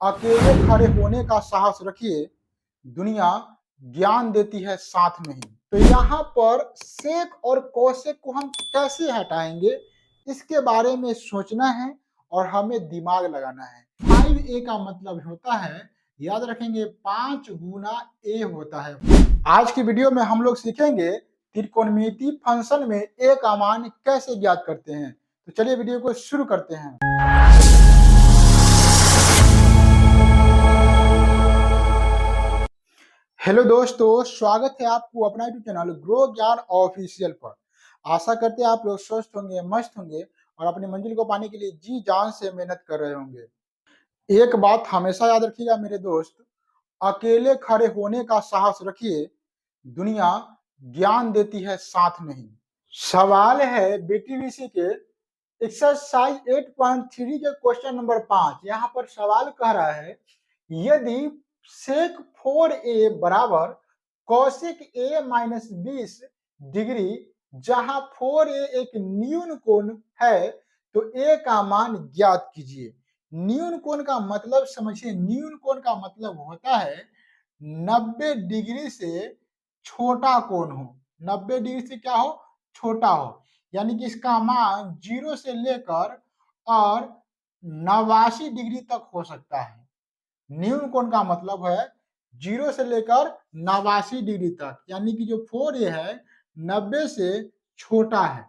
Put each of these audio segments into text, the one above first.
अकेले खड़े होने का साहस रखिए, दुनिया ज्ञान देती है साथ नहीं। तो यहाँ पर सेक और कौशेक को हम कैसे हटाएंगे, इसके बारे में सोचना है और हमें दिमाग लगाना है। 5a का मतलब होता है, याद रखेंगे, 5 गुना a होता है। आज की वीडियो में हम लोग सीखेंगे त्रिकोणमितीय फंक्शन में a का मान कैसे ज्ञात करते हैं। तो चलिए वीडियो को शुरू करते हैं। हेलो दोस्तों, स्वागत है आपको अपना यूट्यूब चैनल ग्रो ज्ञान ऑफिशियल पर। आशा करते हैं आप लोग स्वस्थ होंगे, मस्त होंगे और अपनी मंजिल को पाने के लिए जी जान से मेहनत कर रहे होंगे। एक बात हमेशा याद रखिएगा मेरे दोस्त, अकेले खड़े होने का साहस रखिए, दुनिया ज्ञान देती है साथ नहीं। सवाल है बीटीबीसी के एक्सरसाइज 8.3 के क्वेश्चन नंबर 5। यहाँ पर सवाल कह रहा है, यदि सेक 4a बराबर कौशिक a माइनस 20 डिग्री, जहां 4a एक न्यून कोण है, तो a का मान ज्ञात कीजिए। न्यून कोण का मतलब समझिए, न्यून कोण का मतलब होता है 90 डिग्री से छोटा कोण हो। 90 डिग्री से क्या हो? छोटा हो। यानी कि इसका मान 0 से लेकर और 89 डिग्री तक हो सकता है। न्यून कोण का मतलब है 0 से लेकर 89 डिग्री तक, यानी कि जो 4a है 90 से छोटा है।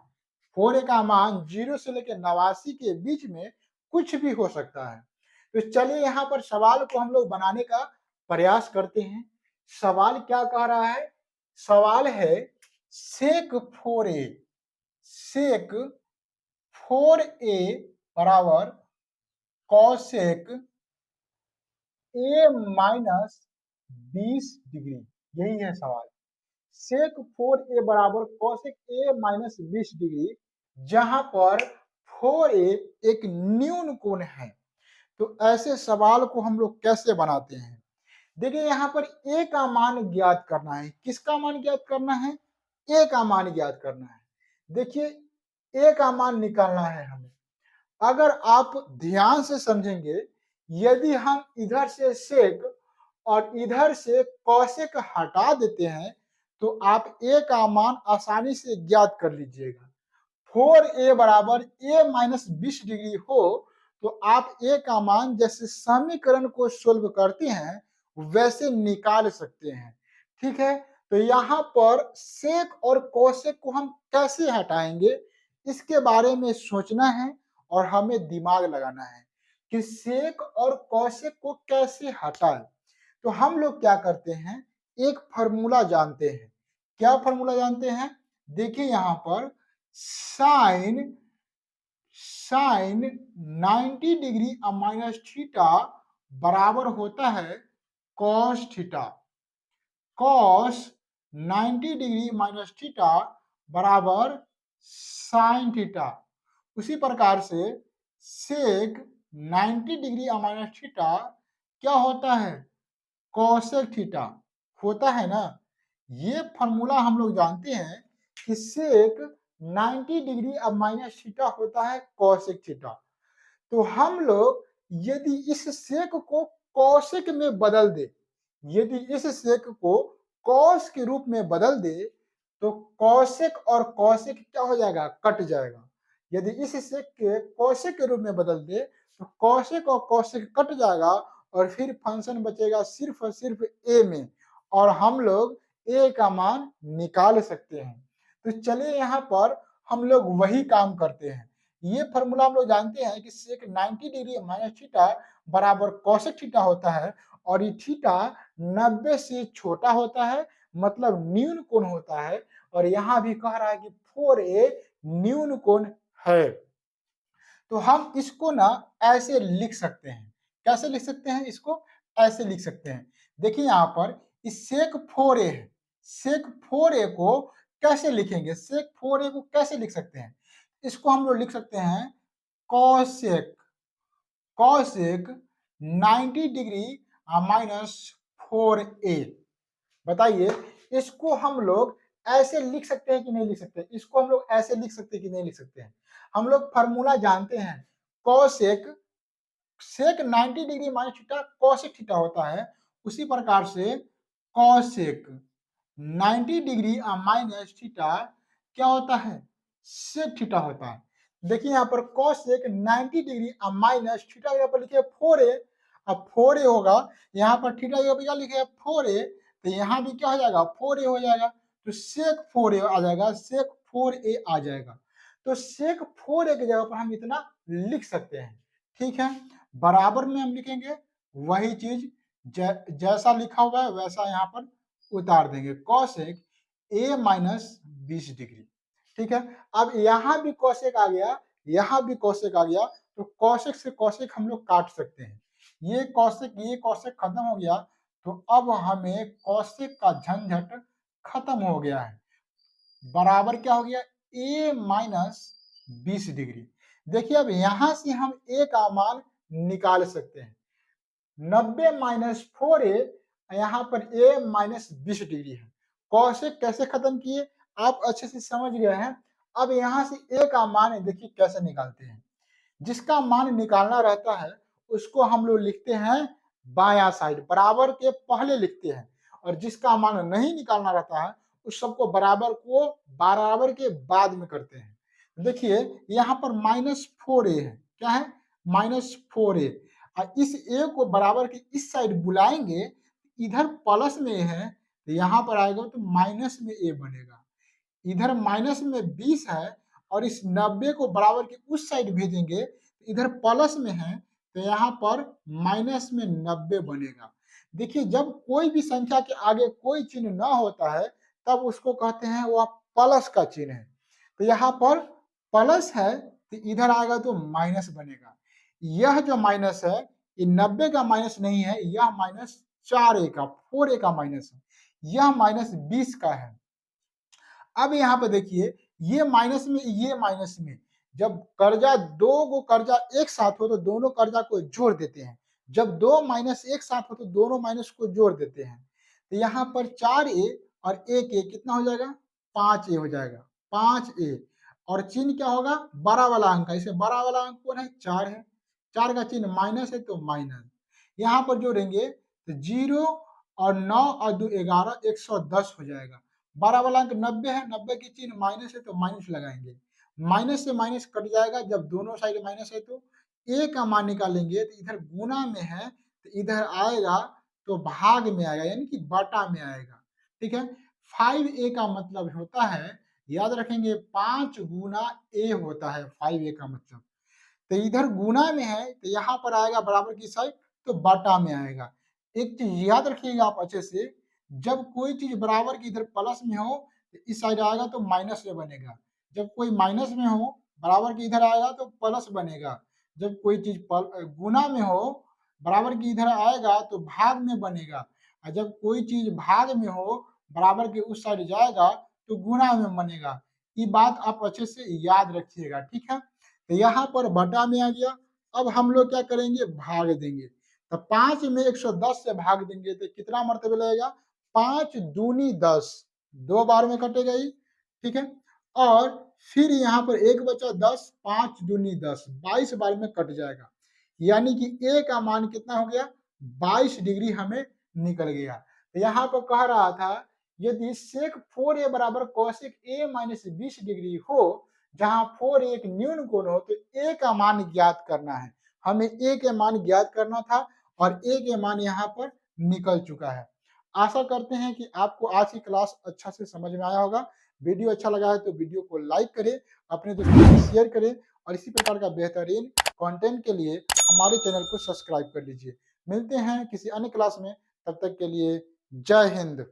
4a का मान 0 से लेकर 89 के बीच में कुछ भी हो सकता है। तो चलिए यहाँ पर सवाल को हम लोग बनाने का प्रयास करते हैं। सवाल क्या कह रहा है? सवाल है सेक 4a, सेक 4a बराबर कौशिक a माइनस 20 डिग्री। यही है सवाल। सेक 4a बराबर कौशिक a माइनस 20 डिग्री, जहां पर 4a एक न्यून कोण है। तो ऐसे सवाल को हम लोग कैसे बनाते हैं? देखिए यहाँ पर a का मान ज्ञात करना है। किसका मान ज्ञात करना है? a का मान ज्ञात करना है। देखिए a का मान निकालना है हमें। अगर आप ध्यान से समझेंगे, यदि हम इधर से सेक और इधर से कौशिक हटा देते हैं, तो आप a का मान आसानी से ज्ञात कर लीजिएगा। 4a बराबर a माइनस 20 डिग्री हो, तो आप a का मान जैसे समीकरण को सोल्व करते हैं वैसे निकाल सकते हैं। ठीक है, तो यहाँ पर सेक और कौशिक को हम कैसे हटाएंगे, इसके बारे में सोचना है और हमें दिमाग लगाना है कि सेक और कौशिक को कैसे हटाएं। तो हम लोग क्या करते हैं, एक फॉर्मूला जानते हैं। क्या फॉर्मूला जानते हैं? देखिए यहाँ पर साइन 90 डिग्री माइनस थीटा बराबर होता है cos theta. Cos 90 degree minus theta बराबर साइन थीटा। उसी प्रकार से सेक 90 डिग्री माइनस थीटा क्या होता है? कॉसेक थीटा होता है ना। ये फॉर्मूला हम लोग जानते हैं कि सेक 90 डिग्री अब माइनस थीटा होता है कॉसेक थीटा। तो हम लोग यदि इस सेक को कौशिक में बदल दे, यदि इस सेक को कॉस के रूप में बदल दे, तो कौशिक और कौशिक क्या हो जाएगा? कट जाएगा। यदि इस सेक के कौशिक के रूप में बदल दे, तो कौशिक और कौशिक कट जाएगा और फिर फंक्शन बचेगा सिर्फ और सिर्फ a में, और हम लोग a का मान निकाल सकते हैं। तो चलिए यहाँ पर हम लोग वही काम करते हैं। ये फॉर्मूला हम लोग जानते हैं कि सेक 90 डिग्री माइनस थीटा बराबर कौशिक थीटा होता है, और ये थीटा 90 से छोटा होता है, मतलब न्यून कोण होता है। और यहाँ भी कह रहा है कि 4a न्यून कोण है। तो हम इसको ना ऐसे लिख सकते हैं। कैसे लिख सकते हैं इसको? ऐसे लिख सकते हैं। देखिए यहाँ पर इस सेक 4a है। सेक 4a को कैसे लिखेंगे? सेक 4a को कैसे लिख सकते हैं? इसको हम लोग लिख सकते हैं cosec, cosec 90 degree minus 4a। बताइए, इसको हम लोग ऐसे लिख सकते हैं कि नहीं लिख सकते? इसको हम लोग ऐसे लिख सकते हैं कि नहीं लिख सकते हैं? हम लोग फॉर्मूला जानते हैं, cosec sec 90 degree minus theta cosec theta होता है, उसी प्रकार से कॉसेक 90 डिग्री माइनस थीटा क्या होता है, सेक थीटा होता है। देखिए यहाँ पर कॉसेक 90 डिग्री माइनस थीटा यहाँ पर लिखे 4a, अब 4a होगा, यहाँ पर थीटा यहाँ पर क्या लिखे 4a, तो यहाँ भी क्या हो जाएगा 4a हो जाएगा, तो सेक 4a आ जाएगा, सेक 4a आ जाएगा। तो सेक 4a की जगह पर हम इतना लिख सकते हैं, ठीक है। बराबर में हम लिखेंगे वही चीज जैसा लिखा हुआ है वैसा यहाँ पर उतार देंगे, कॉसेक a माइनस 20 डिग्री, ठीक है। अब यहाँ भी कॉसेक आ गया, यहाँ भी कॉसेक आ गया, तो कॉसेक से कॉसेक हम लोग काट सकते हैं। ये कॉसेक खत्म हो गया, तो अब हमें कॉसेक का झंझट खत्म हो गया है। बराबर क्या हो गया, a माइनस 20 डिग्री। देखिए अब यहां से हम a का मान निकाल सकते हैं। 90 माइनस 4a, यहाँ पर a माइनस 20 डिग्री है। कॉसेक कैसे खत्म किए आप अच्छे से समझ गए हैं। अब यहाँ से a का मान देखिए कैसे निकालते हैं। जिसका मान निकालना रहता है उसको हम लोग लिखते हैं बायां साइड, बराबर के पहले लिखते हैं, और जिसका मान नहीं निकालना रहता है उस सबको बराबर के बाद में करते हैं। देखिए यहाँ पर -4a है, क्या है -4a, और इस a को बराबर के इस साइड बुलाएंगे, इधर प्लस में है तो यहाँ पर आएगा तो माइनस में a बनेगा। इधर माइनस में 20 है और इस 90 को बराबर के उस साइड भेजेंगे, इधर प्लस में है तो यहाँ पर माइनस में 90 बनेगा। देखिए जब कोई भी संख्या के आगे कोई चिन्ह ना होता है तब उसको कहते हैं वह प्लस का चिन्ह है। तो यहाँ पर प्लस है तो इधर आएगा तो माइनस बनेगा। यह जो माइनस है ये 90 का माइनस नहीं है, यह माइनस 4a का 4a का माइनस है, यह माइनस 20 का है। अब यहाँ पे देखिए ये माइनस में जब कर्जा दो को कर्जा एक साथ हो तो दोनों कर्जा को जोड़ देते हैं, जब दो माइनस एक साथ हो तो दोनों माइनस को जोड़ देते हैं। तो यहाँ पर 4a और 1a कितना हो जाएगा, 5a हो जाएगा, 5a, और चिन्ह क्या होगा बड़ा वाला अंक है, इसे बड़ा वाला अंक कौन है 4 है, 4 का चिन्ह माइनस है तो माइनस, यहाँ पर जोड़ेंगे तो 0 और 9 और 2 11, 110 हो जाएगा। 12 वाला अंक 90 है, 90 की चिन्ह माइनस है तो माइनस लगाएंगे, माइनस से माइनस कट जाएगा, जब दोनों साइड माइनस है तो a का मान निकालेंगे, तो इधर गुना में है तो इधर आएगा तो भाग में आएगा, यानी कि बटा में आएगा, ठीक है। 5a का मतलब होता है, याद रखेंगे 5 गुना a होता है 5a का मतलब, तो इधर गुना में है तो यहाँ पर आएगा बराबर की साइड तो बटा में आएगा। एक चीज याद रखिएगा आप अच्छे से, जब कोई चीज बराबर की इधर प्लस में हो तो इस साइड आएगा तो माइनस में बनेगा, जब कोई माइनस में हो बराबर की इधर आएगा तो प्लस बनेगा, जब कोई चीज गुना में हो बराबर की इधर आएगा तो भाग में बनेगा, और जब कोई चीज भाग में हो बराबर के उस साइड जाएगा तो गुना में बनेगा। ये बात आप अच्छे से याद रखिएगा, ठीक है। तो यहाँ पर बटा में आ गया। अब हम लोग क्या करेंगे, भाग देंगे, तो 5 में 110 से भाग देंगे तो कितना मरतबे लगेगा, 5 दूनी 10, 2 बार में कटेगा ये, ठीक है। और फिर यहाँ पर एक बचा 10, 5 दूनी 10, 22 बार में कट जाएगा, यानी कि a का मान कितना हो गया 22 डिग्री हमें निकल गया। तो यहाँ पर कह रहा था यदि सेक 4a बराबर कॉसेक a माइनस 20 डिग्री हो, जहां 4 एक न्यून कोण हो, तो a का मान ज्ञात करना है। हमें a के मान ज्ञात करना था और a के मान यहाँ पर निकल चुका है। आशा करते हैं कि आपको आज की क्लास अच्छा से समझ में आया होगा। वीडियो अच्छा लगा है तो वीडियो को लाइक करें, अपने दोस्तों को शेयर करें, और इसी प्रकार का बेहतरीन कंटेंट के लिए हमारे चैनल को सब्सक्राइब कर लीजिए। मिलते हैं किसी अन्य क्लास में, तब तक के लिए जय हिंद।